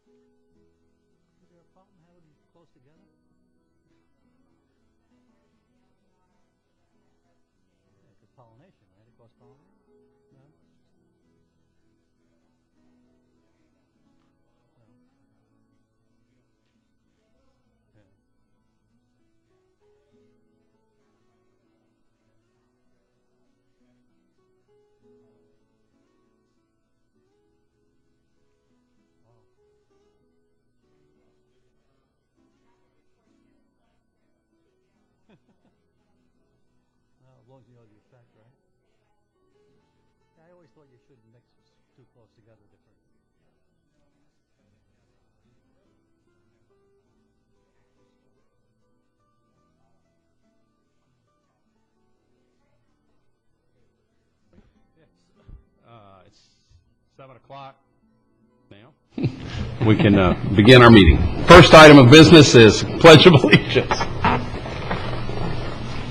Is there a problem having them close together? Yeah, 'cause pollination, right? It causes pollination? No? Yeah. Well, as long as you know the effect, right? Yeah, I always thought you shouldn't mix too close together different. It's 7 o'clock now. We can begin our meeting. First item of business is Pledge of Allegiance.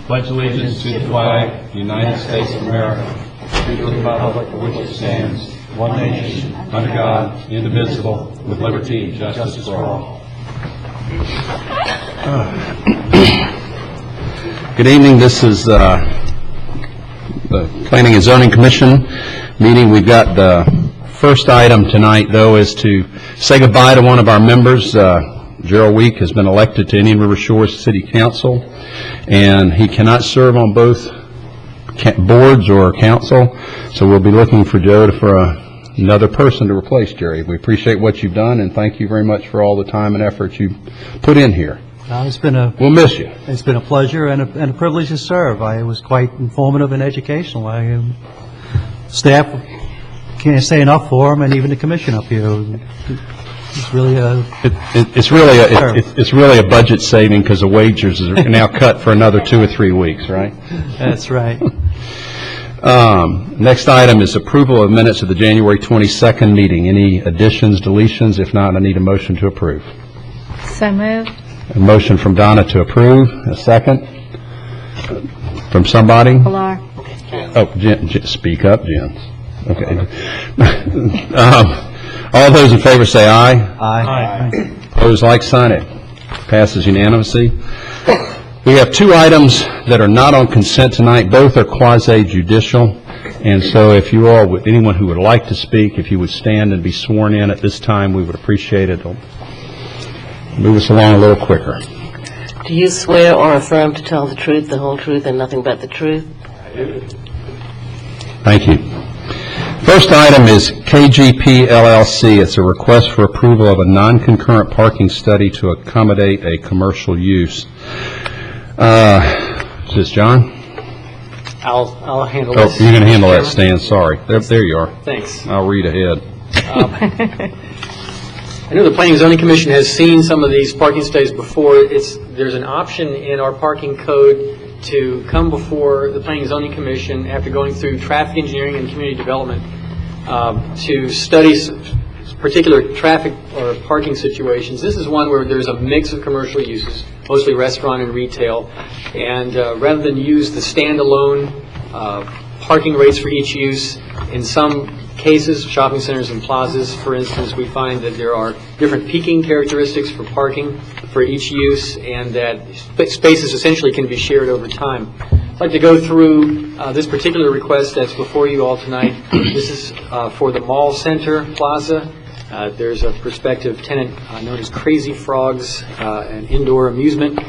Pledge allegiance to the flag of the United States of America, to the republic for which it stands, one nation, under God, indivisible, with liberty and justice for all. Good evening. This is the Planning and Zoning Commission meeting. We've got the first item tonight, though, is to say goodbye to one of our members. Gerald Week has been elected to Indian River Shores City Council, and he cannot serve on both boards or council, so we'll be looking for Joe for another person to replace Jerry. We appreciate what you've done, and thank you very much for all the time and effort you put in here. We'll miss you. It's been a pleasure and a privilege to serve. It was quite informative and educational. Staff can't say enough for them, and even the commission up here. It's really it's really a budget saving because the wages are now cut for another 2 or 3 weeks, right? That's right. Next item is approval of minutes of the January 22nd meeting. Any additions, deletions? If not, I need a motion to approve. So moved. A motion from Donna to approve. A second from somebody. Pilar. Oh, Jen, speak up, Jen. Okay. All those in favor say aye. Aye. Opposed, like sign. It passes unanimously. We have 2 items that are not on consent tonight. Both are quasi-judicial. And so if you all, anyone who would like to speak, if you would stand and be sworn in at this time, we would appreciate it. It'll move us along a little quicker. Do you swear or affirm to tell the truth, the whole truth, and nothing but the truth? I do. Thank you. First item is KGP LLC. It's a request for approval of a non-concurrent parking study to accommodate a commercial use. Is this John? I'll handle Oh, this. you're going to handle that, Stan. Sorry. There you are. Thanks. I'll read ahead. I know the Planning and Zoning Commission has seen some of these parking studies before. There's an option in our parking code to come before the Planning and Zoning Commission after going through traffic engineering and community development to study particular traffic or parking situations. This is one where there's a mix of commercial uses, mostly restaurant and retail, and rather than use the standalone parking rates for each use, in some cases, shopping centers and plazas, for instance, we find that there are different peaking characteristics for parking for each use, and that spaces essentially can be shared over time. I'd like to go through this particular request that's before you all tonight. This is for the Mall Center Plaza. There's a prospective tenant known as Crazy Frogs, an indoor amusement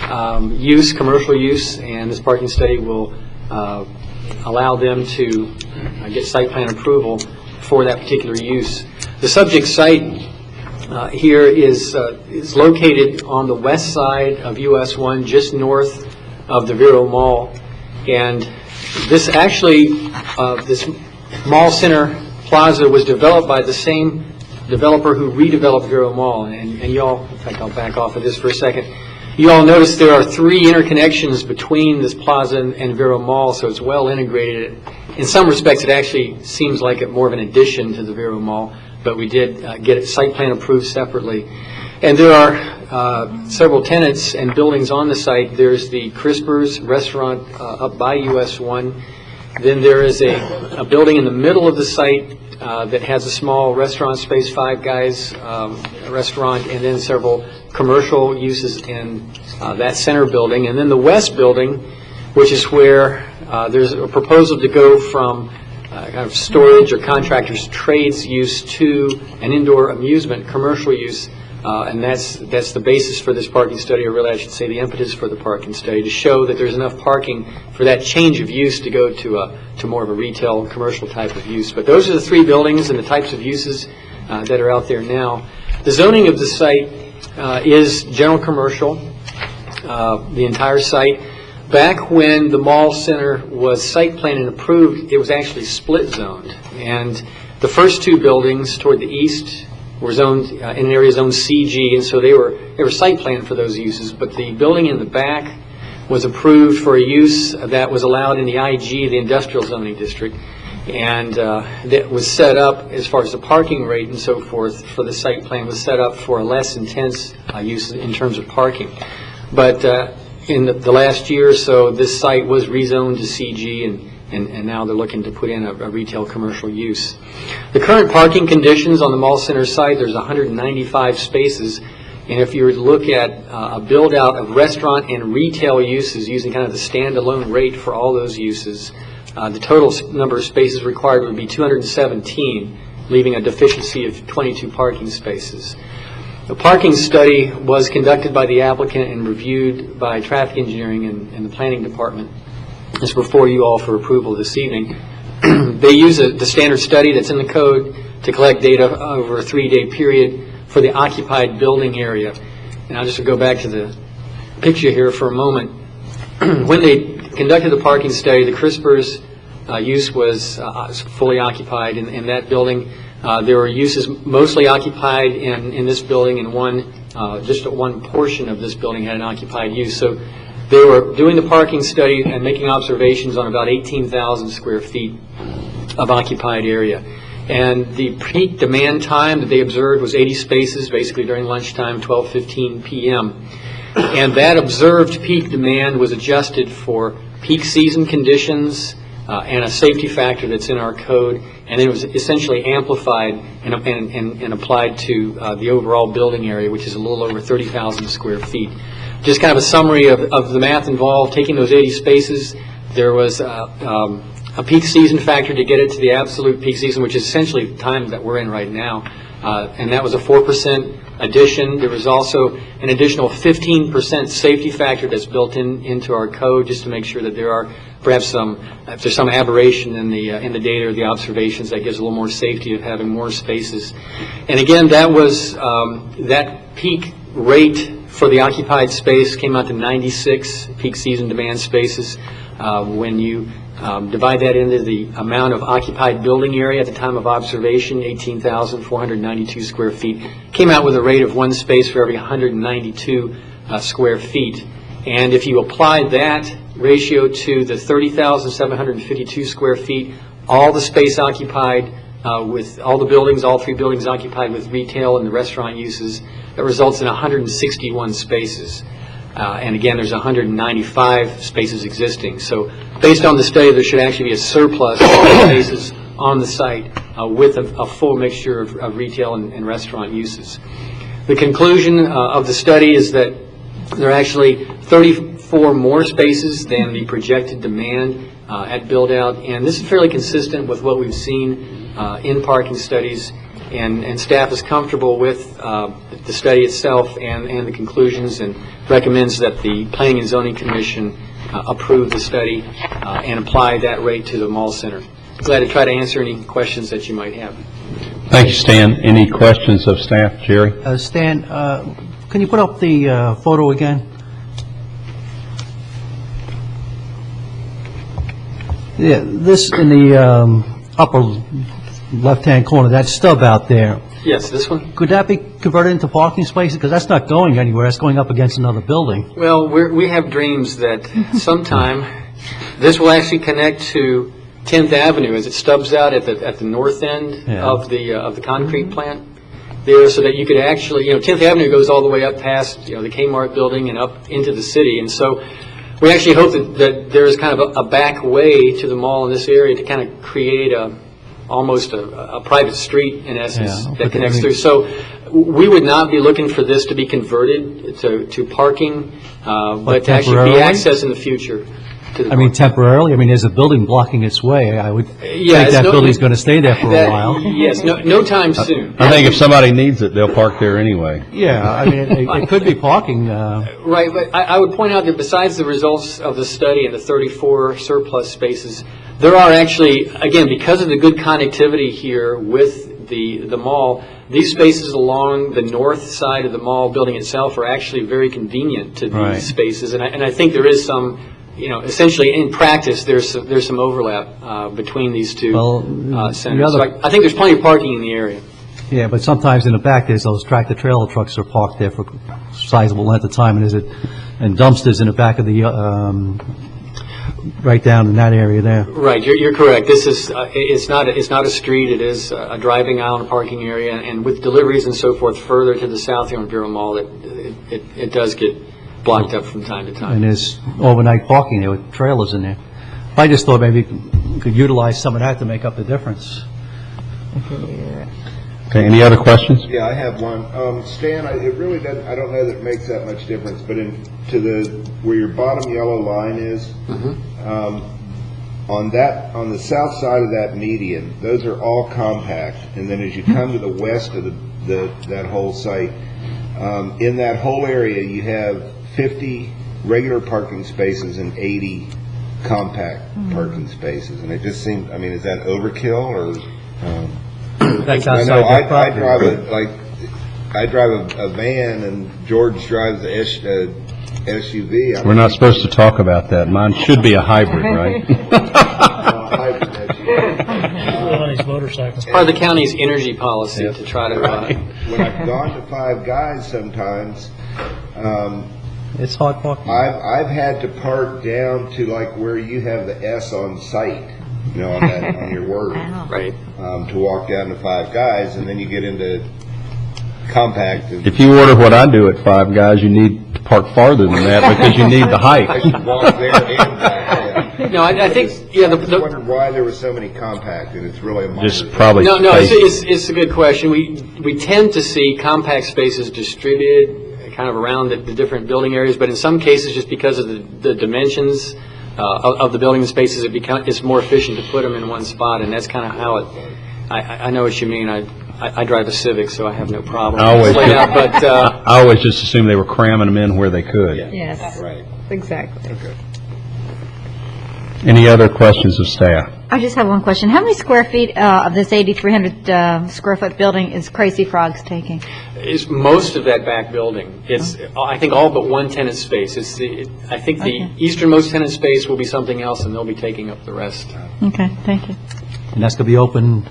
commercial use, and this parking study will allow them to get site plan approval for that particular use. The subject site here is located on the west side of US 1, just north of the Vero Mall, and this this Mall Center Plaza was developed by the same developer who redeveloped Vero Mall, and y'all, in fact, I'll back off of this for a second. You all notice there are 3 interconnections between this plaza and Vero Mall, so it's well integrated. In some respects, it actually seems like more of an addition to the Vero Mall, but we did get it site plan approved separately. And there are several tenants and buildings on the site. There's the Crispers restaurant up by US 1, Then there is a building in the middle of the site that has a small restaurant space, Five Guys restaurant, and then several commercial uses in that center building. And then the west building, which is where there's a proposal to go from kind of storage or contractors' trades use to an indoor amusement commercial use. And that's the basis for this parking study, or really I should say the impetus for the parking study, to show that there's enough parking for that change of use to go to more of a retail commercial type of use. But those are the three buildings and the types of uses that are out there now. The zoning of the site is general commercial, the entire site. Back when the mall center was site planned and approved, it was actually split zoned. And the first two buildings toward the east were zoned in an area zoned CG, and so they were site planned for those uses. But the building in the back was approved for a use that was allowed in the IG, the industrial zoning district, and that was set up as far as the parking rate and so forth for the site plan was set up for a less intense use in terms of parking. But in the last year or so, this site was rezoned to CG, and now they're looking to put in a retail commercial use. The current parking conditions on the mall center site, there's 195 spaces, and if you were to look at a build out of restaurant and retail uses using kind of the standalone rate for all those uses, the total number of spaces required would be 217, leaving a deficiency of 22 parking spaces. The parking study was conducted by the applicant and reviewed by traffic engineering and the planning department. It's before you all for approval this evening. They use the standard study that's in the code to collect data over a 3-day period for the occupied building area. And I'll just go back to the picture here for a moment. When they conducted the parking study, the Crispers use was fully occupied in that building. There were uses mostly occupied in this building, and just one portion of this building had an occupied use. So they were doing the parking study and making observations on about 18,000 square feet of occupied area. And the peak demand time that they observed was 80 spaces, basically during lunchtime, 12:15 p.m. And that observed peak demand was adjusted for peak season conditions and a safety factor that's in our code, and then it was essentially amplified and applied to the overall building area, which is a little over 30,000 square feet. Just kind of a summary of the math involved. Taking those 80 spaces, there was a peak season factor to get it to the absolute peak season, which is essentially the time that we're in right now, and that was a 4% addition. There was also an additional 15% safety factor that's built into our code, just to make sure that there are perhaps if there's some aberration in the data or the observations, that gives a little more safety of having more spaces. And again, that was that peak rate for the occupied space came out to 96 peak season demand spaces. When you divide that into the amount of occupied building area at the time of observation, 18,492 square feet, came out with a rate of 1 space for every 192 square feet. And if you apply that ratio to the 30,752 square feet, all the space occupied with all the buildings, all 3 buildings occupied with retail and the restaurant uses, that results in 161 spaces. And again, there's 195 spaces existing. So based on the study, there should actually be a surplus of spaces on the site with a full mixture of retail and restaurant uses. The conclusion of the study is that there are actually 34 more spaces than the projected demand at build-out, and this is fairly consistent with what we've seen in parking studies, and staff is comfortable with the study itself and the conclusions, and recommends that the Planning and Zoning Commission approve the study and apply that rate to the mall center. Glad to try to answer any questions that you might have. Thank you, Stan. Any questions of staff? Jerry? Stan, can you put up the photo again? Yeah, this in the upper left-hand corner, that stub out there. Yes, this one? Could that be converted into parking spaces? Because that's not going anywhere. That's going up against another building. Well, we have dreams that sometime this will actually connect to 10th Avenue as it stubs out at the north end of the concrete plant there, so that you could actually, 10th Avenue goes all the way up past, the Kmart building and up into the city. And so We actually hope that there's kind of a back way to the mall in this area to kind of create almost a private street, in essence, Yeah, that connects through. So we would not be looking for this to be converted to parking, but to actually be temporarily? access in the future to the I mean, park. temporarily, I mean, there's a building blocking its way. I would Yeah, think it's that no- building's going to stay there for a That- while. Yes, no time soon. I think if somebody needs it, they'll park there anyway. Yeah, I mean, it could be parking, Right, but I would point out that besides the results of the study and the 34 surplus spaces, there are actually, again, because of the good connectivity here with the mall, these spaces along the north side of the mall building itself are actually very convenient to these Right. spaces. And I think there is some, essentially in practice, there's some overlap between these two Well, the centers. other- So I think there's plenty of parking in the area. yeah, but sometimes in the back, there's those tractor-trailer trucks are parked there for a sizable length of time, and dumpsters in the back of the, right down in that area there. Right, you're correct. This is, it's not a street, it is a driving aisle and a parking area, and with deliveries and so forth further to the south here on Bureau Mall, it does get blocked up from time to time. And there's overnight parking there with trailers in there. I just thought maybe you could utilize some of that to make up the difference. Okay, any other questions? Yeah, I have one. Stan, it really doesn't, I don't know that it makes that much difference, but where your bottom yellow line is, on the south side of that median, those are all compact, and then as you come to the west of that whole site, in that whole area, you have 50 regular parking spaces and 80 compact parking spaces, and it just seems, I mean, is that overkill, or? That's I outside know, their property. I drive a van and George drives a SUV. We're not supposed to talk about that. Mine should be a hybrid, right? Hybrid SUV. Part of the county's energy policy to try to, When I've gone to Five Guys sometimes, It's hard parking. I've had to park down to like where you have the S on site, on your word, right. to walk down to Five Guys, and then you get into compact. And If you order what I do at Five Guys, you need to park farther than that because you need the I height. should walk there and back. Yeah. No, I think, yeah, I just wondered why there were so many compact, and it's really a minor Just thing. probably No, space. it's a good question. We tend to see compact spaces distributed kind of around the different building areas, but in some cases, just because of the dimensions of the building spaces, it's more efficient to put them in one spot, and that's kind of how it, I know what you mean. I drive a Civic, so I have no problem. I always It's laid did. out, but, I always just assumed they were cramming them in where they could. Yes, Right. exactly. Any other questions of staff? I just have one question. How many square feet of this 8,300 square foot building is Crazy Frogs taking? it's most of that back building. It's, I think, all but one tenant space. I think the Okay. easternmost tenant space will be something else, and they'll be taking up the rest. Okay, thank you. And that's going to be open,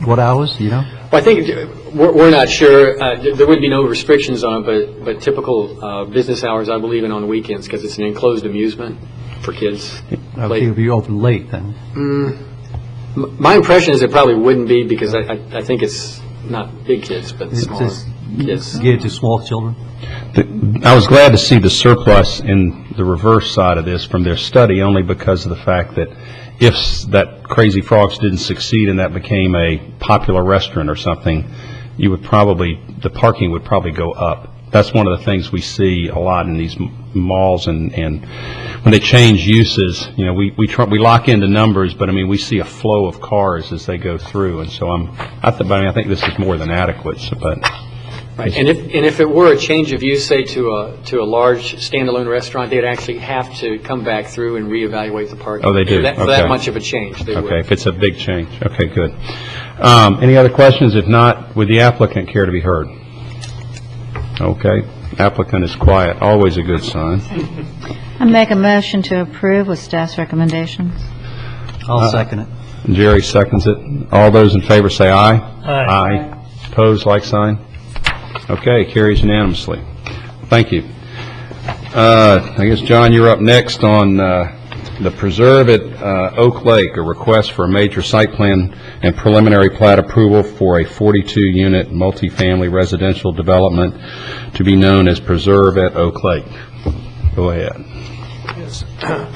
what hours, do you know? Well, I think we're not sure. There would be no restrictions on it, but typical business hours, I believe, and on the weekends, because it's an enclosed amusement for kids. I would think it'll be open late then. My impression is it probably wouldn't be, because I think it's not big kids, but It's smaller just kids. geared to small children. I was glad to see the surplus in the reverse side of this from their study, only because of the fact that if that Crazy Frogs didn't succeed and that became a popular restaurant or something, the parking would probably go up. That's one of the things we see a lot in these malls, and when they change uses, we lock into numbers, but I mean, we see a flow of cars as they go through, and so I think this is more than adequate, but. Right, and if it were a change of use, say to a large standalone restaurant, they'd actually have to come back through and reevaluate the parking. Oh, they do? For that Okay. much of a change, they would. Okay, if it's a big change. Okay, good. Any other questions? If not, would the applicant care to be heard? Okay, applicant is quiet, always a good sign. I make a motion to approve with staff's recommendations. I'll second it. Jerry seconds it. All those in favor say aye. Aye. Opposed, like sign. Okay, carries unanimously. Thank you. I guess, John, you're up next on the Preserve at Oak Lake, a request for a major site plan and preliminary plat approval for a 42-unit multifamily residential development to be known as Preserve at Oak Lake. Go ahead. Yes.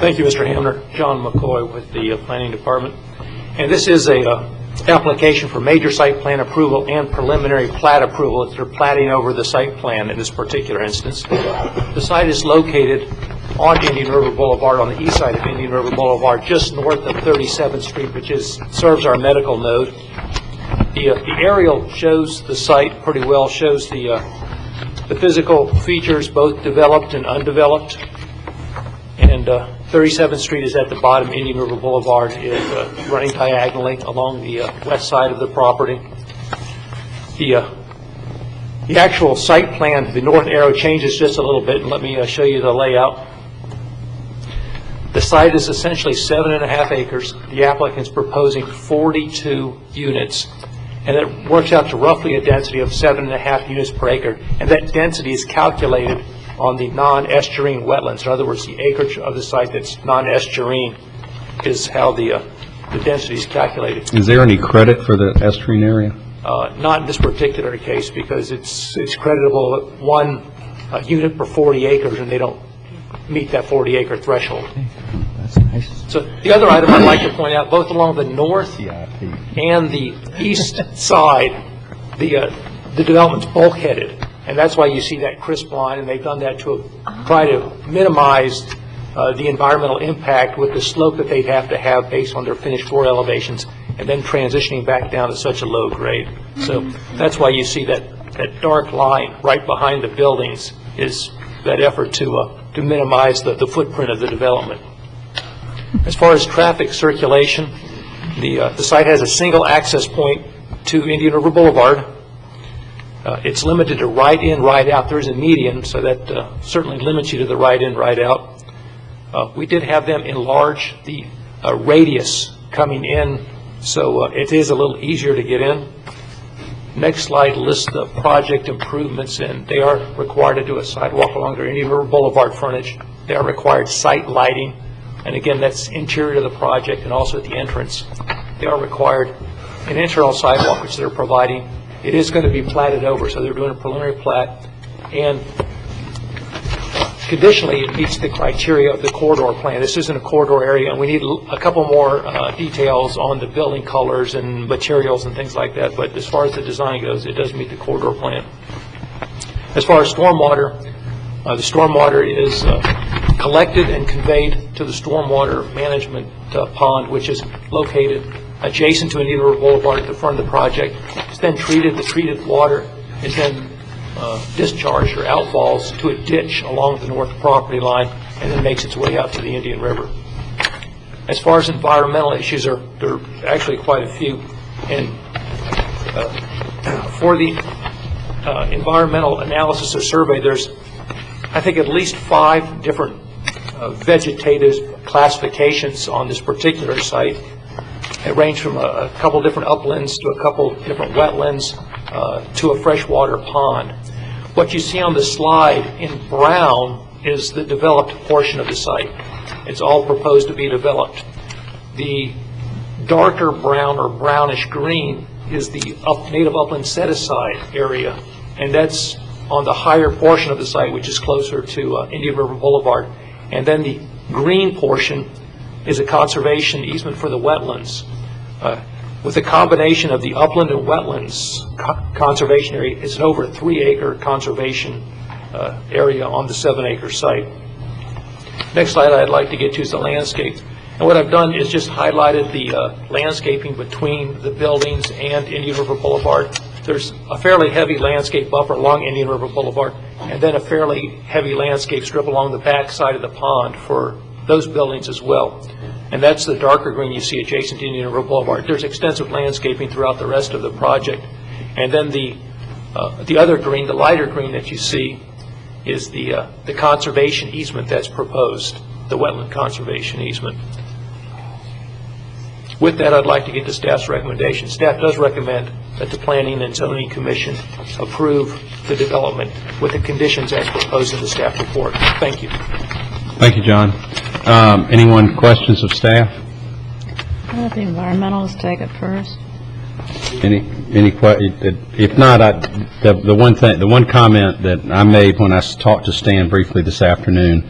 Thank you, Mr. Hamner. John McCoy with the Planning Department. And this is a application for major site plan approval and preliminary plat approval. They're platting over the site plan in this particular instance. The site is located on Indian River Boulevard, on the east side of Indian River Boulevard, just north of 37th Street, which serves our medical node. The aerial shows the site pretty well, shows the physical features, both developed and undeveloped. And 37th Street is at the bottom. Indian River Boulevard is running diagonally along the west side of the property. The actual site plan, the north arrow changes just a little bit, and let me show you the layout. The site is essentially 7.5 acres. The applicant's proposing 42 units, and it works out to roughly a density of 7.5 units per acre, and that density is calculated on the non-estuarine wetlands. In other words, the acreage of the site that's non-estuarine is how the density is calculated. Is there any credit for the estuarine area? Not in this particular case, because it's creditable at one unit per 40 acres, and they don't meet that 40-acre threshold. That's nice. So the other item I'd like to point out, both along the north and the east side, the development's bulkheaded, and that's why you see that crisp line, and they've done that to try to minimize the environmental impact with the slope that they'd have to have based on their finished floor elevations, and then transitioning back down to such a low grade. So that's why you see that dark line right behind the buildings is that effort to minimize the footprint of the development. As far as traffic circulation, the site has a single access point to Indian River Boulevard. It's limited to right in, right out. There is a median, so that certainly limits you to the right in, right out. We did have them enlarge the radius coming in, so it is a little easier to get in. Next slide lists the project improvements, and they are required to do a sidewalk along their Indian River Boulevard frontage. They are required site lighting, and again, that's interior to the project and also at the entrance. They are required an internal sidewalk, which they're providing. It is going to be platted over, so they're doing a preliminary plat, and conditionally, it meets the criteria of the corridor plan. This isn't a corridor area, and we need a couple more details on the building colors and materials and things like that, but as far as the design goes, it does meet the corridor plan. As far as stormwater, the stormwater is collected and conveyed to the stormwater management pond, which is located adjacent to Indian River Boulevard at the front of the project. It's then treated. The treated water is then discharged or outfalls to a ditch along the north property line and then makes its way out to the Indian River. As far as environmental issues, there are actually quite a few. And for the environmental analysis or survey, there's, I think, at least 5 different vegetative classifications on this particular site. It range from a couple different uplands to a couple different wetlands to a freshwater pond. What you see on the slide in brown is the developed portion of the site. It's all proposed to be developed. The darker brown or brownish green is the native upland set-aside area, and that's on the higher portion of the site, which is closer to Indian River Boulevard. And then the green portion is a conservation easement for the wetlands. With a combination of the upland and wetlands conservation area, it's an over 3-acre conservation area on the 7-acre site. Next slide I'd like to get to is the landscape. And what I've done is just highlighted the landscaping between the buildings and Indian River Boulevard. There's a fairly heavy landscape buffer along Indian River Boulevard, and then a fairly heavy landscape strip along the back side of the pond for those buildings as well. And that's the darker green you see adjacent to Indian River Boulevard. There's extensive landscaping throughout the rest of the project. And then the other green, the lighter green that you see, is the conservation easement that's proposed, the wetland conservation easement. With that, I'd like to get to staff's recommendation. Staff does recommend that the Planning and Zoning Commission approve the development with the conditions as proposed in the staff report. Thank you. Thank you, John. Anyone questions of staff? I'll let the environmentalists take it first. If not, the one comment that I made when I talked to Stan briefly this afternoon,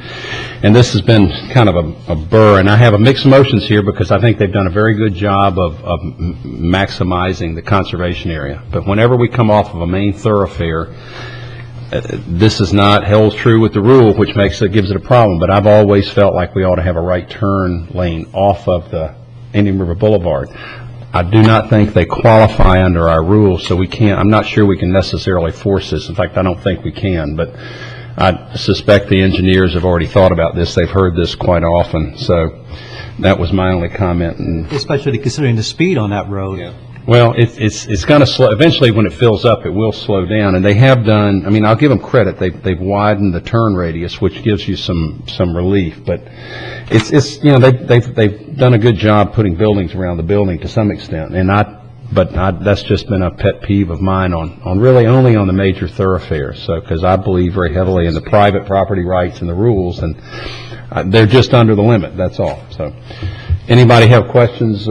and this has been kind of a burr, and I have a mixed emotions here because I think they've done a very good job of maximizing the conservation area. But whenever we come off of a main thoroughfare, this is not held true with the rule, which gives it a problem. But I've always felt like we ought to have a right turn lane off of the Indian River Boulevard. I do not think they qualify under our rules, so we can't, I'm not sure we can necessarily force this. In fact, I don't think we can, but I suspect the engineers have already thought about this. They've heard this quite often, so that was my only comment. And Especially considering the speed on that road. yeah. Well, it's going to slow, eventually when it fills up, it will slow down, and they have done, I mean, I'll give them credit, they've widened the turn radius, which gives you some relief, but it's, you know, they've done a good job putting buildings around the building to some extent, and that's just been a pet peeve of mine on really only on the major thoroughfares, so, because I believe very heavily in the private property rights and the rules, and they're just under the limit, that's all, so. Anybody have questions?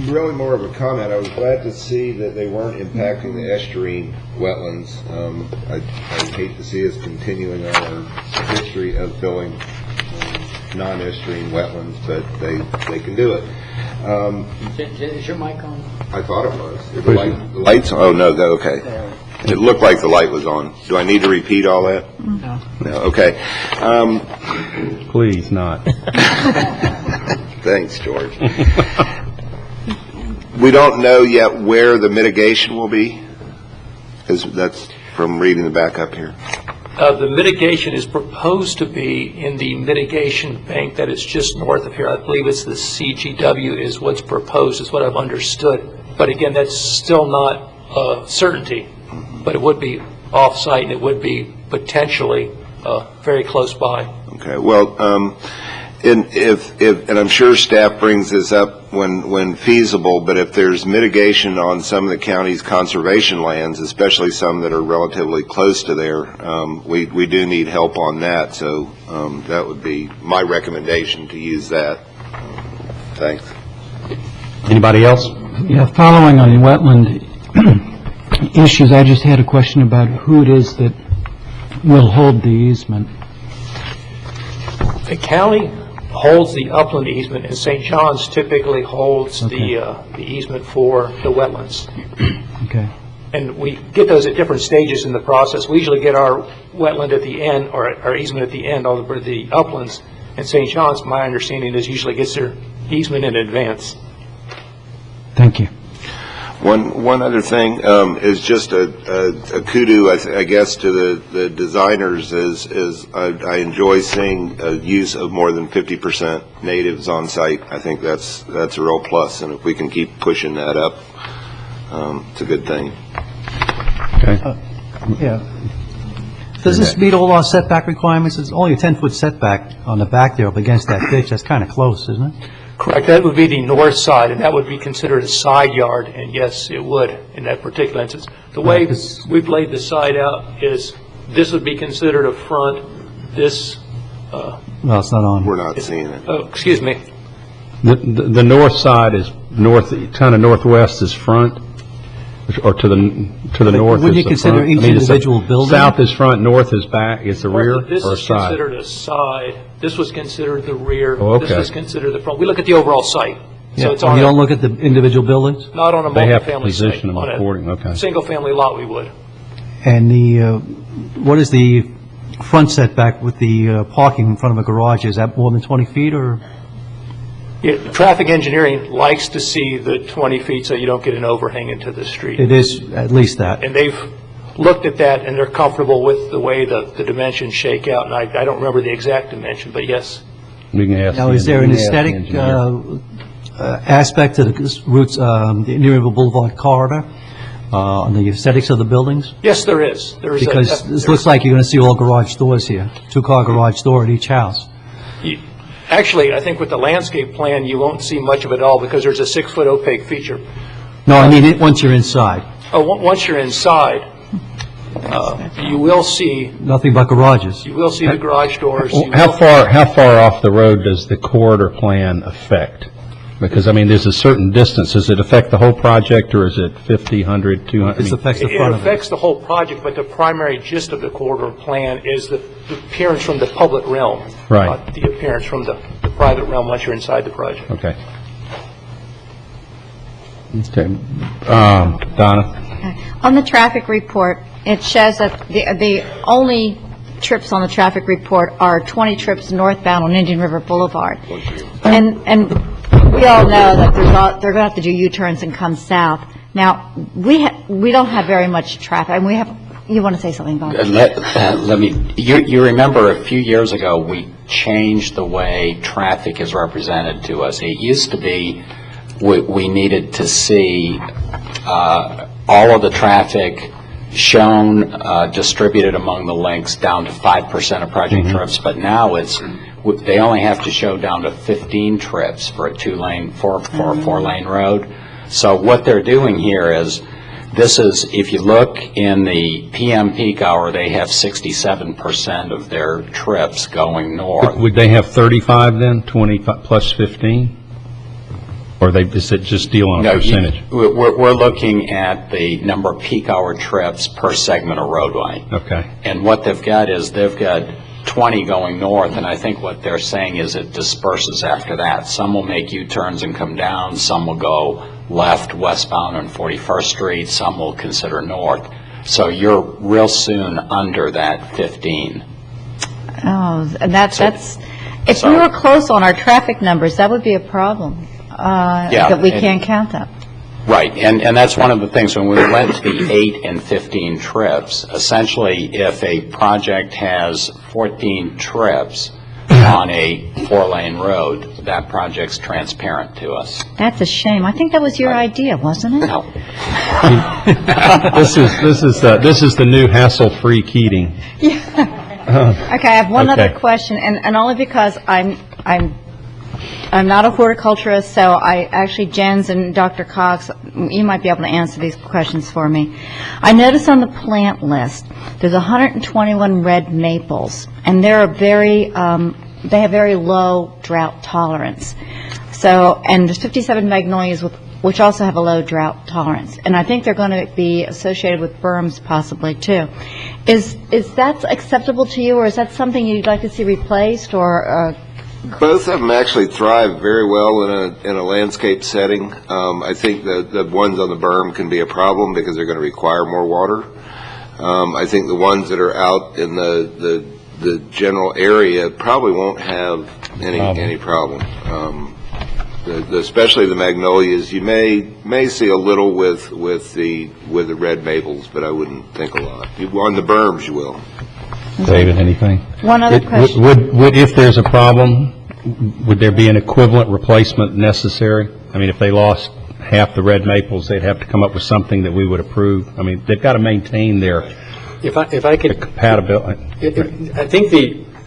Really more of a comment. I was glad to see that they weren't impacting the estuarine wetlands. I hate to see us continuing on our history of filling non-estuarine wetlands, but they can do it. Is your mic on? I thought it was. The lights? Oh, no, okay. It looked like the light was on. Do I need to repeat all that? No. No, okay. Please not. Thanks, George. We don't know yet where the mitigation will be? That's from reading the back up here. The mitigation is proposed to be in the mitigation bank that is just north of here. I believe it's the CGW is what's proposed, is what I've understood. But again, that's still not a certainty. But it would be off-site, and it would be potentially very close by. Okay, well, and I'm sure staff brings this up when feasible, but if there's mitigation on some of the county's conservation lands, especially some that are relatively close to there, we do need help on that, so that would be my recommendation to use that. Thanks. Anybody else? Yeah, following on the wetland issues, I just had a question about who it is that will hold the easement. The county holds the upland easement, and St. John's typically holds Okay. the easement for the wetlands. Okay. And we get those at different stages in the process. We usually get our wetland at the end, or our easement at the end, all the uplands. And St. John's, my understanding is, usually gets their easement in advance. Thank you. One other thing is just a kudos, I guess, to the designers. Is I enjoy seeing a use of more than 50% natives on site. I think that's a real plus, and if we can keep pushing that up, it's a good thing. Okay. Yeah. Does this meet all our setback requirements? It's only a 10-foot setback on the back there up against that ditch. That's kind of close, isn't it? Correct. That would be the north side, and that would be considered a side yard, and yes, it would in that particular instance. The way we've laid the side out is this would be considered a front, this, No, it's not on. We're not seeing it. oh, excuse me, The north side is north, kind of northwest is front, or to the north is Wouldn't you the consider front? each I mean, is the individual building? South is front, north is back, is the rear This or is side? considered a side, this was considered the rear. Oh, okay. This was considered the front. We look at the overall site. Yeah. So it's And on you don't a, look at the individual buildings? not on a They have to multifamily site. position them On according, okay. a single-family lot, we would. And what is the front setback with the parking in front of a garage? Is that more than 20 feet, or? Yeah, traffic engineering likes to see the 20 feet so you don't get an overhang into the street. It is at least that. And they've looked at that, and they're comfortable with the way the dimensions shake out. And I don't remember the exact dimension, but yes. We can ask Now, the is there an engineer. aesthetic aspect to the routes, the Indian River Boulevard corridor, on the aesthetics of the buildings? Yes, there is. There is Because this looks like you're going to see all garage doors here, two-car garage door at each house. Actually, I think with the landscape plan, you won't see much of it at all because there's a 6-foot opaque feature. No, I mean, once you're inside, Once you're inside, you will see nothing but garages. the garage doors. How far off the road does the corridor plan affect? Because, I mean, there's a certain distance. Does it affect the whole project, or is it 50, 100, 200? This affects the It front of it. affects the whole project, but the primary gist of the corridor plan is the appearance from the public realm. Right. Not the appearance from the private realm once you're inside the project. Okay. Okay. Donna? On the traffic report, it shows that the only trips on the traffic report are 20 trips northbound on Indian River Boulevard. And we all know that they're going to have to do U-turns and come south. Now, we don't have very much traffic, and we have, you want to say something about that? Let me, you remember a few years ago, we changed the way traffic is represented to us. It used to be we needed to see all of the traffic shown, distributed among the links down to 5% of project trips, but now they only have to show down to 15 trips for a four-lane road. So what they're doing here is, if you look in the PM peak hour, they have 67% of their trips going north. Would they have 35 then, 20 plus 15? Or is it just deal on a percentage? We're looking at the number of peak hour trips per segment of roadway. Okay. And what they've got is they've got 20 going north, and I think what they're saying is it disperses after that. Some will make U-turns and come down, some will go left westbound on 41st Street, some will consider north. So you're real soon under that 15. Oh, and that's, if we were close on our traffic numbers, that would be a problem. That we can't count that. Right, and that's one of the things when we went to the 8 and 15 trips, essentially if a project has 14 trips on a 4-lane road, that project's transparent to us. That's a shame. I think that was your idea, wasn't it? No. This is the new hassle-free Keating. Okay, I have one Okay. other question, and only because I'm not a horticulturist, so Jens and Dr. Cox, you might be able to answer these questions for me. I noticed on the plant list, there's 121 red maples, and they have very low drought tolerance. So, and there's 57 magnolias which also have a low drought tolerance, and I think they're going to be associated with berms possibly too. Is that acceptable to you, or is that something you'd like to see replaced, or? Both of them actually thrive very well in a landscape setting. I think the ones on the berm can be a problem because they're going to require more water. I think the ones that are out in the general area probably won't have any problem. Especially the magnolias, you may see a little with the red maples, but I wouldn't think a lot. On the berms, you will. David, anything? One other question. Would if there's a problem, would there be an equivalent replacement necessary? I mean, if they lost half the red maples, they'd have to come up with something that we would approve. I mean, they've got to maintain their If I could, compatibility. I think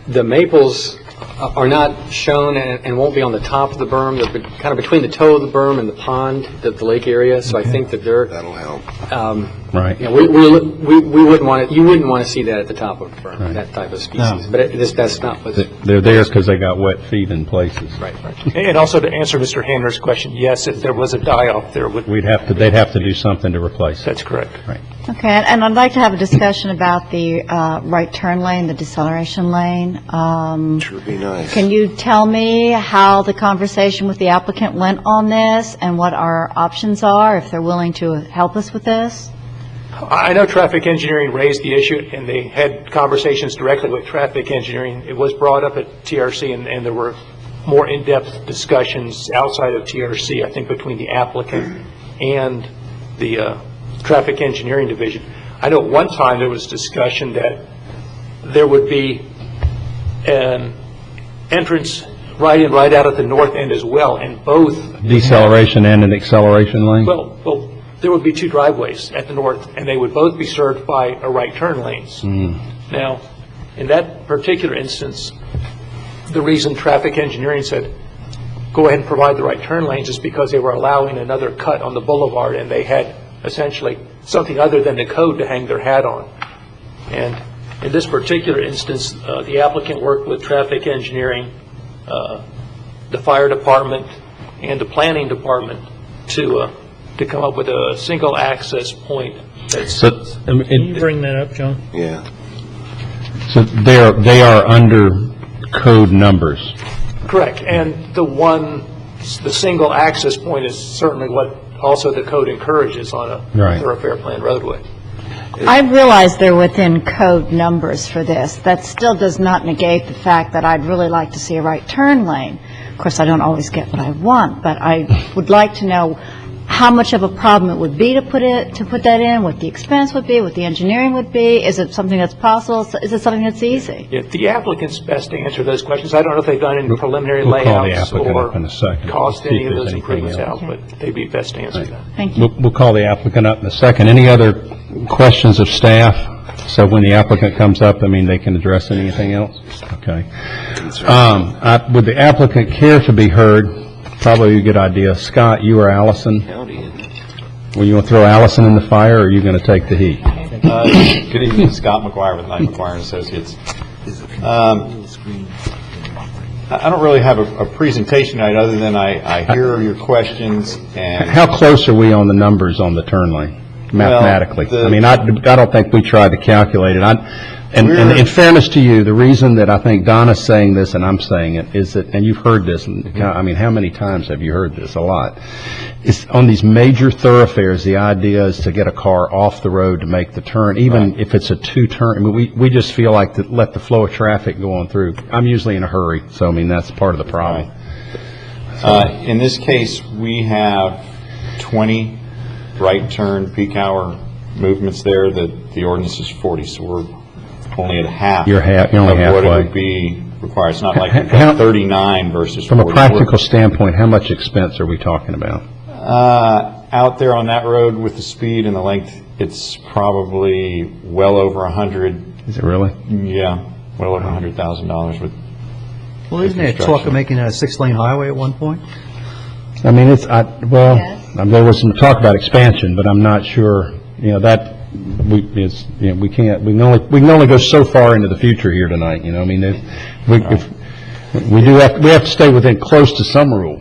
the maples are not shown and won't be on the top of the berm. They're kind of between the toe of the berm and the pond, the lake area. So I think that That'll help. Right. You know, we wouldn't want to. You wouldn't want to see that at the top of the berm, that type of species. No. But that's not what. They're there because they got wet feet in places. Right. And also to answer Mr. Handler's question, yes, if there was a die-off, They'd have to do something to replace it. that's correct. Right. Okay, and I'd like to have a discussion about the right turn lane, the deceleration lane. Sure would be nice. Can you tell me how the conversation with the applicant went on this and what our options are, if they're willing to help us with this? I know traffic engineering raised the issue, and they had conversations directly with traffic engineering. It was brought up at TRC, and there were more in-depth discussions outside of TRC, I think, between the applicant and the traffic engineering division. I know at one time there was discussion that there would be an entrance right in, right out at the north end as well, and both. Deceleration and an acceleration lane? Well, there would be two driveways at the north, and they would both be served by a right turn lanes. Now, in that particular instance, the reason traffic engineering said, go ahead and provide the right turn lanes is because they were allowing another cut on the boulevard, and they had essentially something other than the code to hang their hat on. And in this particular instance, the applicant worked with traffic engineering, the fire department, and the planning department to come up with a single access point that's. So, Can you bring that up, John? Yeah. so they are under code numbers. Correct, and the single access point is certainly what also the code encourages on a Right. thoroughfare planned roadway. I realize they're within code numbers for this. That still does not negate the fact that I'd really like to see a right turn lane. Of course, I don't always get what I want, but I would like to know how much of a problem it would be to put that in, what the expense would be, what the engineering would be. Is it something that's possible? Is it something that's easy? Yeah, the applicant's best to answer those questions. I don't know if they've done any preliminary We'll call the layouts applicant or up in a second. cost See any if of there's those anything improvements else. out, but they'd be best to answer that. Thank you. We'll call the applicant up in a second. Any other questions of staff? So when the applicant comes up, I mean, they can address anything else? Okay. Would the applicant care to be heard? Probably a good idea. Scott, you or Allison? Well, you want to throw Allison in the fire, or are you going to take the heat? Good evening, Scott McGuire with Knight McGuire and Associates. I don't really have a presentation tonight, other than I hear your questions and. How close are we on the numbers on the turn lane, mathematically? Well, I mean, I don't think we tried to calculate it. And in fairness to you, the reason that I think Donna's saying this and I'm saying it is that, and you've heard this, and I mean, how many times have you heard this? A lot. It's on these major thoroughfares, the idea is to get a car off the road to make the turn, even if it's a two-turn. I mean, we just feel like to let the flow of traffic go on through. I'm usually in a hurry, so I mean, that's part of the problem. In this case, we have 20 right turn peak hour movements there. The ordinance is 40, so we're only at half. You're only of what it halfway. would be required. It's not like we've got 39 versus 40. From a practical standpoint, how much expense are we talking about? Out there on that road with the speed and the length, it's probably well over 100. Is it really? Yeah, well over $100,000 with. Well, isn't there talk of making that a 6-lane highway at one point? I mean, there was some talk about expansion, but I'm not sure, we can only go so far into the future here tonight, I mean, we have to stay within close to some rule.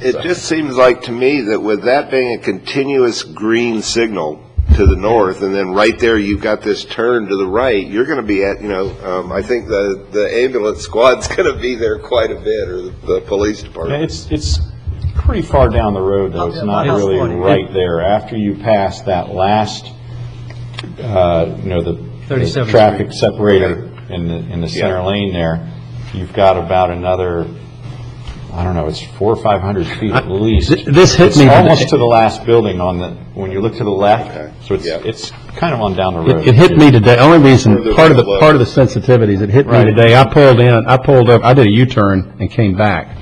It just seems like to me that with that being a continuous green signal to the north, and then right there you've got this turn to the right, you're going to be at, I think the ambulance squad's going to be there quite a bit, or the police department. It's pretty far down the road, though. It's not really right there. After you pass that last, the traffic separator in the center lane there, you've got about another, I don't know, it's 400 or 500 feet at least. This hit me almost to the last building when you look to the left. So it's kind of on down the road. It hit me today. Only reason, part of the sensitivities, it hit me today. I pulled up, I did a U-turn and came back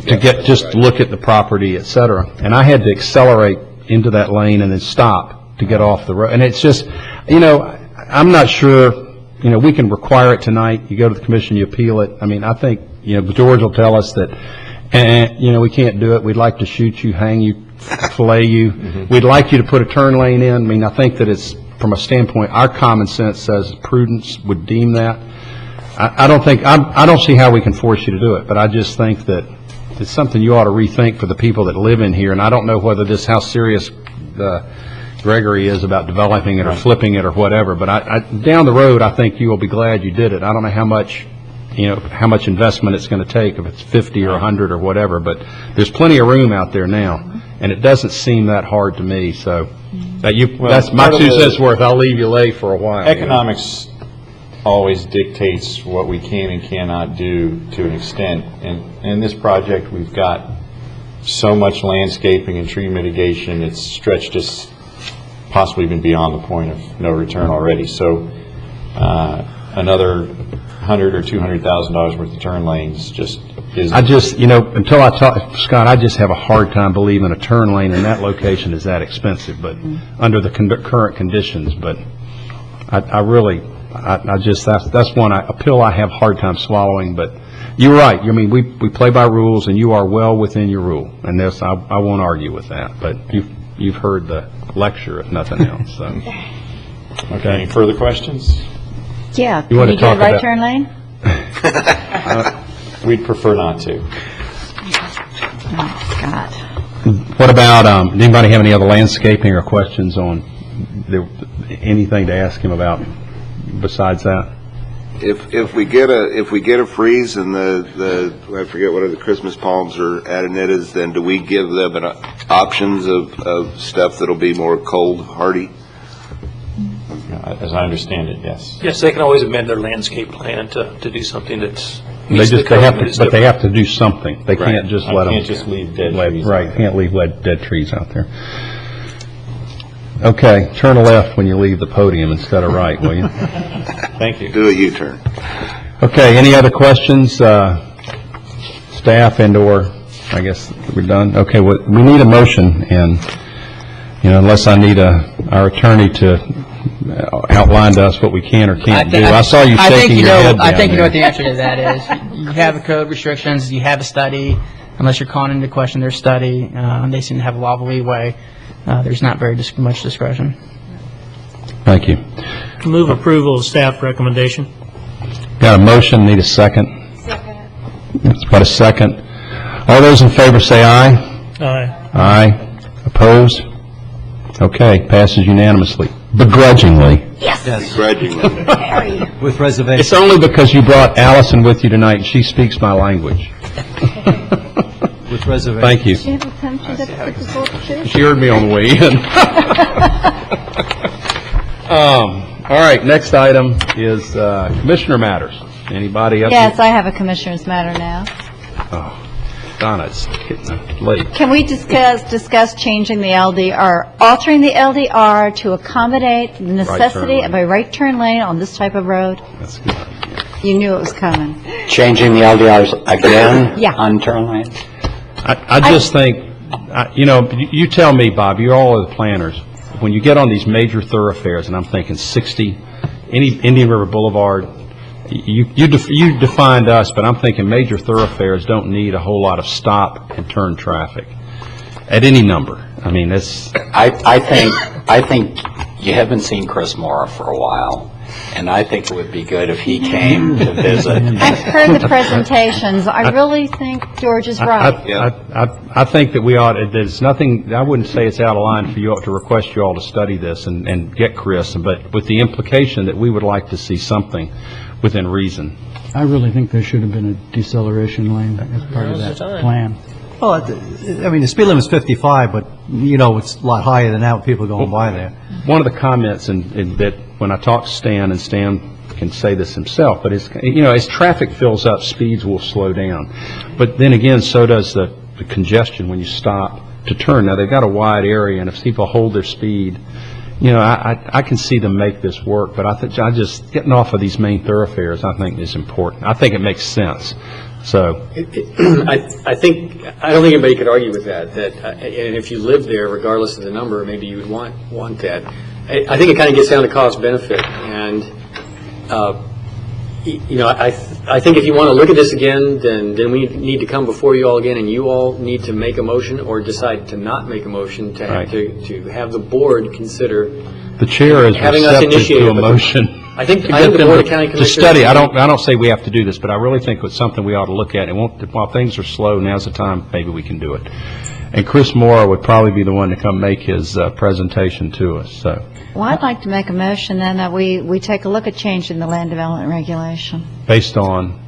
to look at the property, et cetera. And I had to accelerate into that lane and then stop to get off the road. And it's just, I'm not sure, we can require it tonight. You go to the commission, you appeal it. I mean, I think, George will tell us that, we can't do it. We'd like to shoot you, hang you, fillet you. Mm-hmm. We'd like you to put a turn lane in. I mean, I think that it's, from a standpoint, our common sense says prudence would deem that. I don't see how we can force you to do it, but I just think that it's something you ought to rethink for the people that live in here. And I don't know how serious Gregory is about developing it or flipping it or whatever, but down the road, I think you will be glad you did it. I don't know how much investment it's going to take, if it's 50 or 100 or whatever, but there's plenty of room out there now, and it doesn't seem that hard to me, so that's my 2 cents worth. I'll leave you lay for a while. Economics always dictates what we can and cannot do to an extent, and in this project we've got so much landscaping and tree mitigation, it's stretched us possibly even beyond the point of no return already. So another $100,000 or $200,000 worth of turn lanes just is. Until I talk, Scott, I just have a hard time believing a turn lane in that location is that expensive, but under the current conditions. But that's a pill I have a hard time swallowing. But you're right. I mean, we play by rules, and you are well within your rule, and this I won't argue with that. But you've heard the lecture, if nothing else. So. Okay. Any further questions? Yeah. You want to do a talk right about turn lane? We'd prefer not to. Oh, God. What about, does anybody have any other landscaping or questions on, anything to ask him about besides that? If we get a freeze and the I forget what the Christmas palms are adenitas, then do we give them options of stuff that'll be more cold hardy? As I understand it, yes. Yes, they can always amend their landscape plan to do something that's. They have to do something. They can't just let them. Can't just leave dead trees. Right, can't leave dead trees out there. Okay, turn left when you leave the podium instead of right, will you? Thank you. Do a U-turn. Okay, any other questions, staff and/or, I guess we're done? Okay, we need a motion, and, unless I need our attorney to outline to us what we can or can't do. I saw you shaking your head I think you know down what the answer to that is. You have a code restrictions, you have a study, unless you're calling into question their study, they seem to have a lot of leeway. There's not very much discretion. Thank you. Move approval of staff recommendation. Got a motion, need a second? Second. It's about a second. All those in favor say aye. Aye. Aye. Opposed? Okay, passes unanimously. Begrudgingly. Yes. Begrudgingly. With reservation. It's only because you brought Allison with you tonight, and she speaks my language. With reservation. Thank you. Do you have a pension that put the vote too? She heard me on the way in. All right, next item is Commissioner Matters. Anybody up? Yes, I have a commissioner's matter now. Oh, Donna, it's getting late. Can we discuss changing the LDR, altering the LDR to accommodate the necessity of a right turn lane on this type of road? That's good. You knew it was coming. Changing the LDRs again? Yeah. On turn lanes? I just think, you tell me, Bob, you all are the planners. When you get on these major thoroughfares, and I'm thinking 60, any Indian River Boulevard, you defined us, but I'm thinking major thoroughfares don't need a whole lot of stop and turn traffic at any number. I mean, it's. I think you haven't seen Chris Mora for a while, and I think it would be good if he came to visit. I've heard the presentations. I really think George is right. I think that we ought, there's nothing, I wouldn't say it's out of line for you to request you all to study this and get Chris, but with the implication that we would like to see something within reason. I really think there should have been a deceleration lane as part of that plan. Well, I mean, the speed limit's 55, but, it's a lot higher than that with people going by there. One of the comments in that when I talk to Stan, and Stan can say this himself, but as traffic fills up, speeds will slow down. But then again, so does the congestion when you stop to turn. Now, they've got a wide area, and if people hold their speed, I can see them make this work, but I just getting off of these main thoroughfares, I think, is important. I think it makes sense. So, I don't think anybody could argue with that. And if you live there, regardless of the number, maybe you would want that. I think it kind of gets down to cost benefit, and I think if you want to look at this again, then we need to come before you all again, and you all need to make a motion or decide to not make a motion to have the board consider. The chair is receptive to a motion. I think the Board of County Commissioners to study. I don't say we have to do this, but I really think it's something we ought to look at. And while things are slow, now's the time maybe we can do it. And Chris Mora would probably be the one to come make his presentation to us. So. Well, I'd like to make a motion then that we take a look at changing the land development regulation. Based on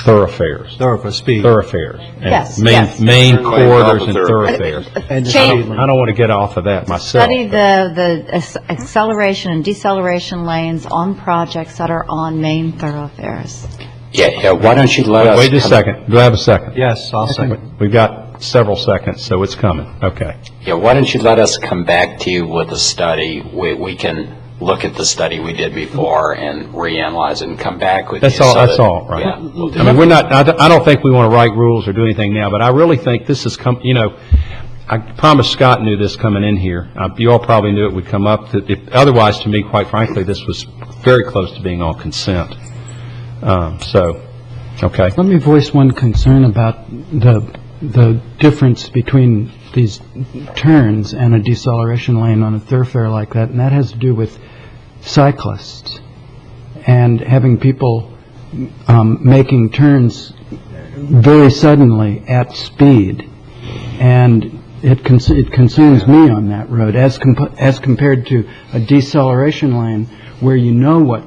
thoroughfares. Thoroughfares. And Yes, main corridors and thoroughfares. And I don't want to get off of that myself. Study the acceleration and deceleration lanes on projects that are on main thoroughfares. Yeah, why don't you let us... Wait a second. Do I have a second? Yes, I'll second. We've got several seconds, so it's coming. Okay. Yeah, why don't you let us come back to you with a study? We can look at the study we did before and reanalyze it and come back with That's you. That's all, right. Yeah, we'll do I mean, I don't think we want to write rules or do anything now, but I really think this is I promised Scott knew this coming in here. You all probably knew it would come up. Otherwise, to me, quite frankly, this was very close to being on consent. Okay. Let me voice one concern about the difference between these turns and a deceleration lane on a thoroughfare like that, and that has to do with cyclists and having people making turns very suddenly at speed, and it concerns me on that road as compared to a deceleration lane where you know what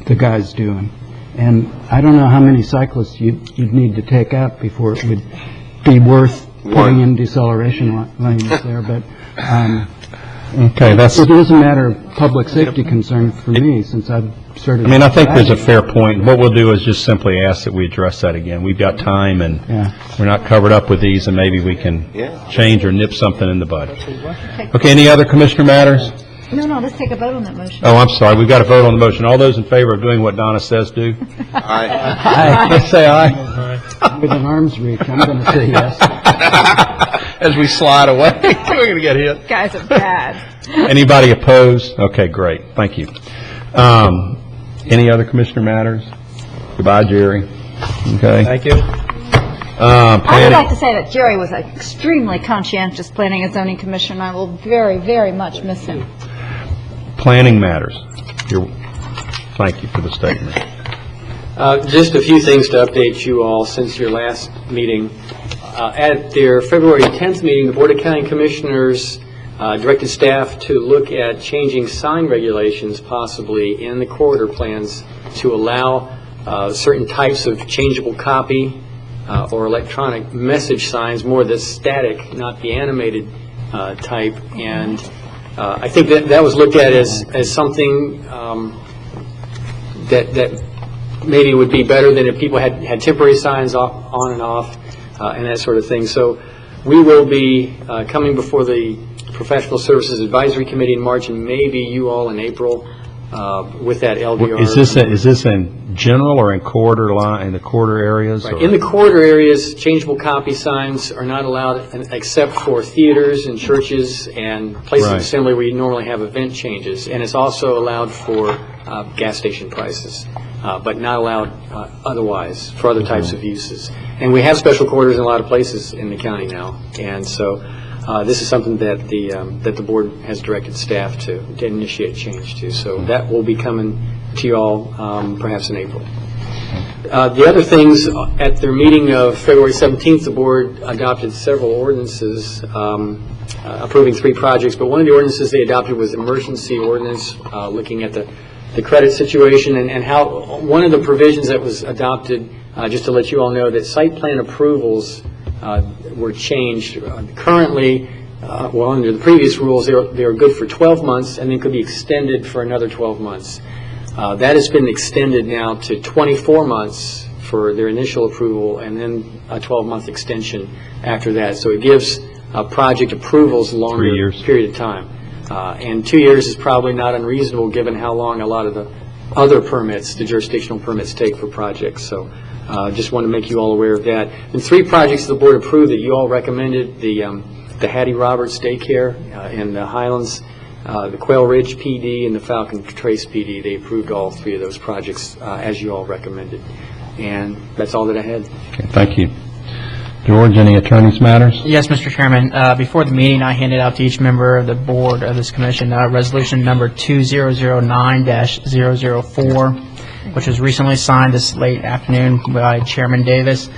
the guy's doing. And I don't know how many cyclists you'd need to take out before it would be worth putting in deceleration lanes there, but Okay, that's, it is a matter of public safety concern for me, since I've started... I mean, I think there's a fair point. What we'll do is just simply ask that we address that again. We've got time, and we're not covered up with these, and maybe we can change or nip something in the bud. Okay, any other commissioner matters? No, let's take a vote on that motion. Oh, I'm sorry, we've got to vote on the motion. All those in favor of doing what Donna says do? Aye. Let's say aye. With an arm's reach, I'm going to say yes. As we slide away, we're going to get hit. Guys are bad. Anybody opposed? Okay, great, thank you. Any other commissioner matters? Goodbye, Jerry. Okay. Thank you. I would like to say that Jerry was an extremely conscientious planning and zoning commissioner, and I will very, very much miss him. Planning matters. Thank you for the statement. Just a few things to update you all since your last meeting. At their February 10th meeting, the Board of County Commissioners directed staff to look at changing sign regulations possibly in the corridor plans to allow certain types of changeable copy or electronic message signs, more the static, not the animated type. And I think that was looked at as something that maybe would be better than if people had temporary signs on and off and that sort of thing. So we will be coming before the Professional Services Advisory Committee in March, and maybe you all in April with that LDR. Is this in general or in the corridor areas? Right. In the corridor areas, changeable copy signs are not allowed except for theaters and churches and places of assembly where you normally have event changes. And it's also allowed for gas station prices, but not allowed otherwise for other types of uses. And we have special corridors in a lot of places in the county now. And so this is something that the board has directed staff to initiate change to. So that will be coming to you all perhaps in April. The other things, at their meeting of February 17th, the board adopted several ordinances approving 3 projects, but one of the ordinances they adopted was emergency ordinance looking at the credit situation and how one of the provisions that was adopted, just to let you all know, that site plan approvals were changed. Currently, under the previous rules, they were good for 12 months and then could be extended for another 12 months. That has been extended now to 24 months for their initial approval and then a 12-month extension after that. So it gives project approvals a longer period of time. And 2 years is probably not unreasonable given how long a lot of the other permits, the jurisdictional permits, take for projects. So just want to make you all aware of that. And 3 projects the board approved that you all recommended, the Hattie Roberts Daycare in the Highlands, the Quail Ridge PD, and the Falcon Trace PD. They approved all 3 of those projects as you all recommended. And that's all that I had. Okay, thank you. George, any attorney's matters? Yes, Mr. Chairman. Before the meeting, I handed out to each member of the board of this commission resolution number 2009-004, which was recently signed this late afternoon by Chairman Davis.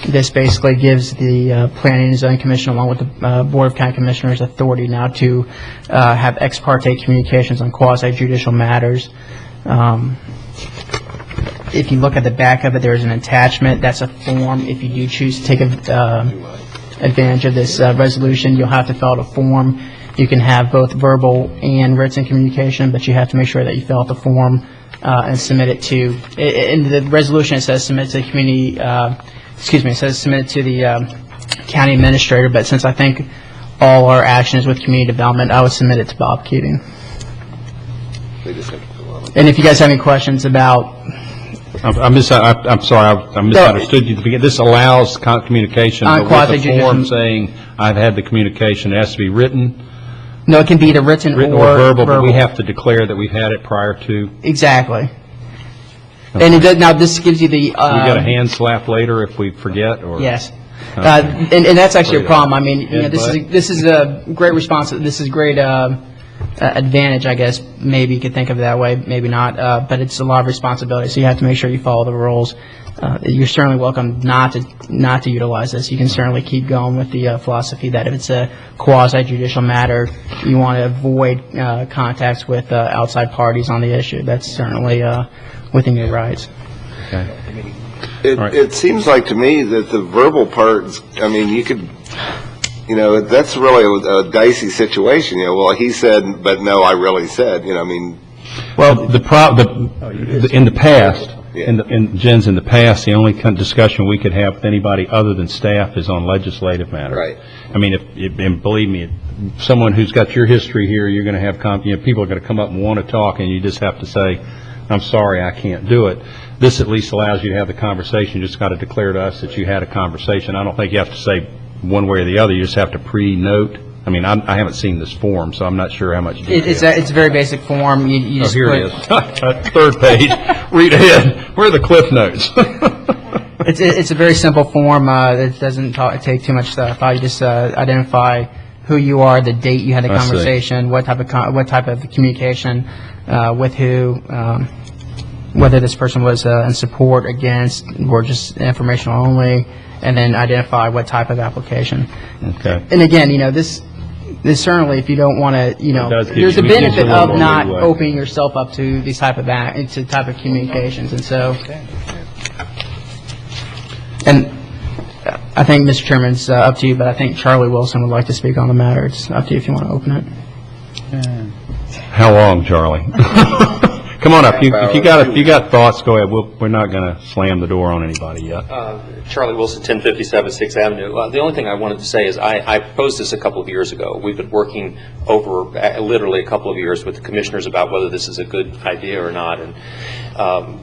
This basically gives the Planning and Zoning Commission, along with the Board of County Commissioners, authority now to have ex parte communications on quasi-judicial matters. If you look at the back of it, there's an attachment. That's a form. If you do choose to take advantage of this resolution, you'll have to fill out a form. You can have both verbal and written communication, but you have to make sure that you fill out the form and submit it to, in the resolution it says submit to the community, it says submit it to the county administrator, but since I think all our action is with community development, I would submit it to Bob Keating. And if you guys have any questions about... I'm sorry, I misunderstood you at the beginning. This allows communication, but with a form saying I've had the communication. It has to be written? No, it can be either written or verbal. But we have to declare that we've had it prior to? Exactly. Okay. And it does, now this gives you the... we get a hand slap later if we forget? Or yes. Okay. And that's actually a problem. I mean, you know, this is a great response. This is great advantage, I guess. Maybe you could think of it that way, maybe not. But it's a lot of responsibility, so you have to make sure you follow the rules. You're certainly welcome not to utilize this. You can certainly keep going with the philosophy that if it's a quasi-judicial matter, you want to avoid contacts with outside parties on the issue. That's certainly within your rights. It seems like to me that the verbal parts, I mean, you could, that's really a dicey situation. Well, he said, but no, I really said, I mean. Well, in the past, Jens, in the past, the only kind of discussion we could have with anybody other than staff is on legislative matters. Right. I mean, and believe me, someone who's got your history here, you're going to have, people are going to come up and want to talk, and you just have to say, I'm sorry, I can't do it. This at least allows you to have the conversation. You just got to declare to us that you had a conversation. I don't think you have to say one way or the other. You just have to pre-note. I mean, I haven't seen this form, so I'm not sure how much detail. It's a very basic form. You just here it is. Third page. Read ahead. Where are the cliff notes? It's a very simple form. It doesn't take too much stuff. You just identify who you are, the date you had the conversation, what type of communication, with who, whether this person was in support, against, or just informational only, and then identify what type of application. Okay. And again, this certainly, if you don't want to, there's a benefit of not opening yourself up to these type of communications, and so. And I think, Mr. Chairman, it's up to you, but I think Charlie Wilson would like to speak on the matter. It's up to you if you want to open it. How long, Charlie? Come on up. If you got thoughts, go ahead. We're not going to slam the door on anybody yet. Charlie Wilson, 1057 6th Avenue. The only thing I wanted to say is I proposed this a couple of years ago. We've been working over literally a couple of years with the commissioners about whether this is a good idea or not. And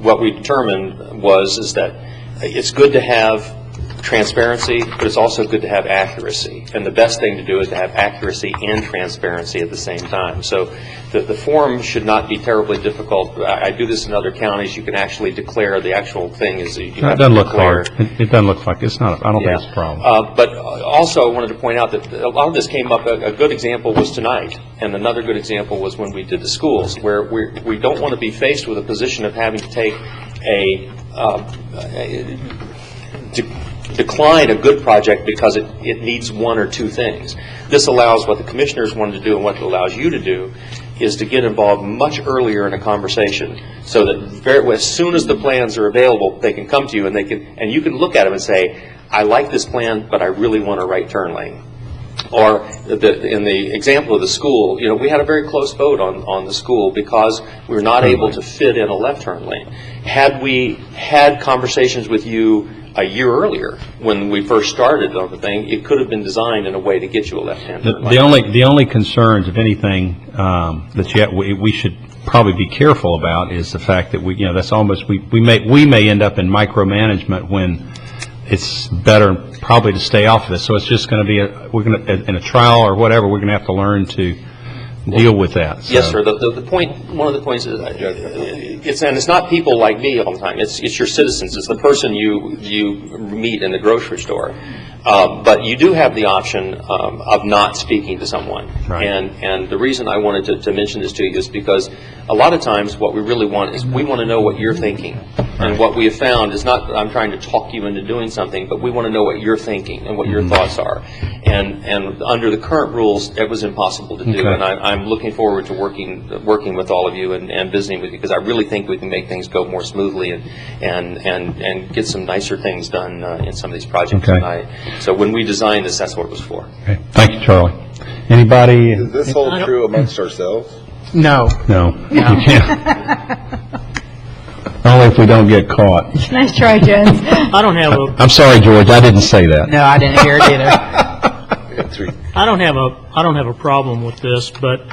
what we determined is that it's good to have transparency, but it's also good to have accuracy. And the best thing to do is to have accuracy and transparency at the same time. So the form should not be terribly difficult. I do this in other counties. You can actually declare the actual thing is you have it doesn't to look hard. It doesn't look like it's not. I don't think it's a problem. But also I wanted to point out that a lot of this came up. A good example was tonight, and another good example was when we did the schools, where we don't want to be faced with a position of having to take decline a good project because it needs one or two things. This allows what the commissioners wanted to do, and what it allows you to do is to get involved much earlier in a conversation, so that as soon as the plans are available, they can come to you and you can look at them and say, I like this plan, but I really want a right turn lane. Or in the example of the school, we had a very close vote on the school because we were not able to fit in a left turn lane. Had we had conversations with you a year earlier, when we first started on the thing, it could have been designed in a way to get you a left-hand turn lane. The only concerns, if anything, that we should probably be careful about is the fact that that's almost we may end up in micromanagement when it's better probably to stay off of it. So it's just going to be in a trial or whatever, we're going to have to learn to deal with that. So. Yes, sir. One of the points is, it's not people like me all the time. It's your citizens. It's the person you meet in the grocery store. But you do have the option of not speaking to someone. Right. And the reason I wanted to mention this to you is because a lot of times what we really want is we want to know what you're thinking. And what we have found is not that I'm trying to talk you into doing something, but we want to know what you're thinking and what your thoughts are. And under the current rules, it was impossible to do. Okay. And I'm looking forward to working with all of you and visiting with you, because I really think we can make things go more smoothly and get some nicer things done in some of these projects. Okay. So when we designed this, that's what it was for. Okay. Thank you, Charlie. Anybody? Does this hold true amongst ourselves? No. No. You can't. Only if we don't get caught. Nice try, Jens. I don't have a, I'm sorry, George. I didn't say that. No, I didn't hear it either. I don't have a problem with this, but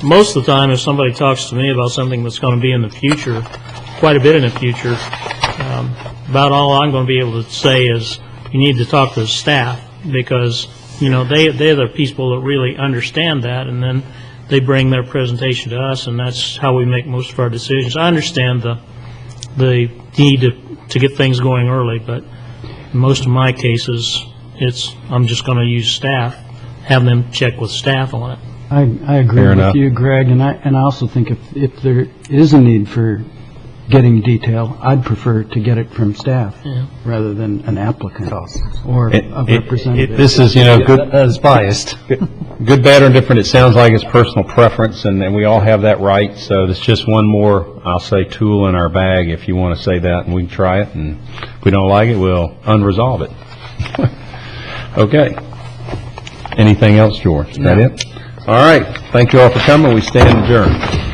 most of the time, if somebody talks to me about something that's going to be in the future, quite a bit in the future, about all I'm going to be able to say is you need to talk to the staff, because they're the people that really understand that, and then they bring their presentation to us, and that's how we make most of our decisions. I understand the need to get things going early, but in most of my cases, I'm just going to use staff, have them check with staff on it. I agree Fair with enough. you, Greg, and I also think if there is a need for getting detail, I'd prefer to get it from staff rather than an applicant or a representative. This is, good. That is biased. Good, bad, or indifferent, it sounds like it's personal preference, and we all have that right, so it's just one more, I'll say, tool in our bag, if you want to say that, and we can try it, and if we don't like it, we'll unresolve it. Okay. Anything else, George? Is that it? All right. Thank you all for coming. We stand adjourned.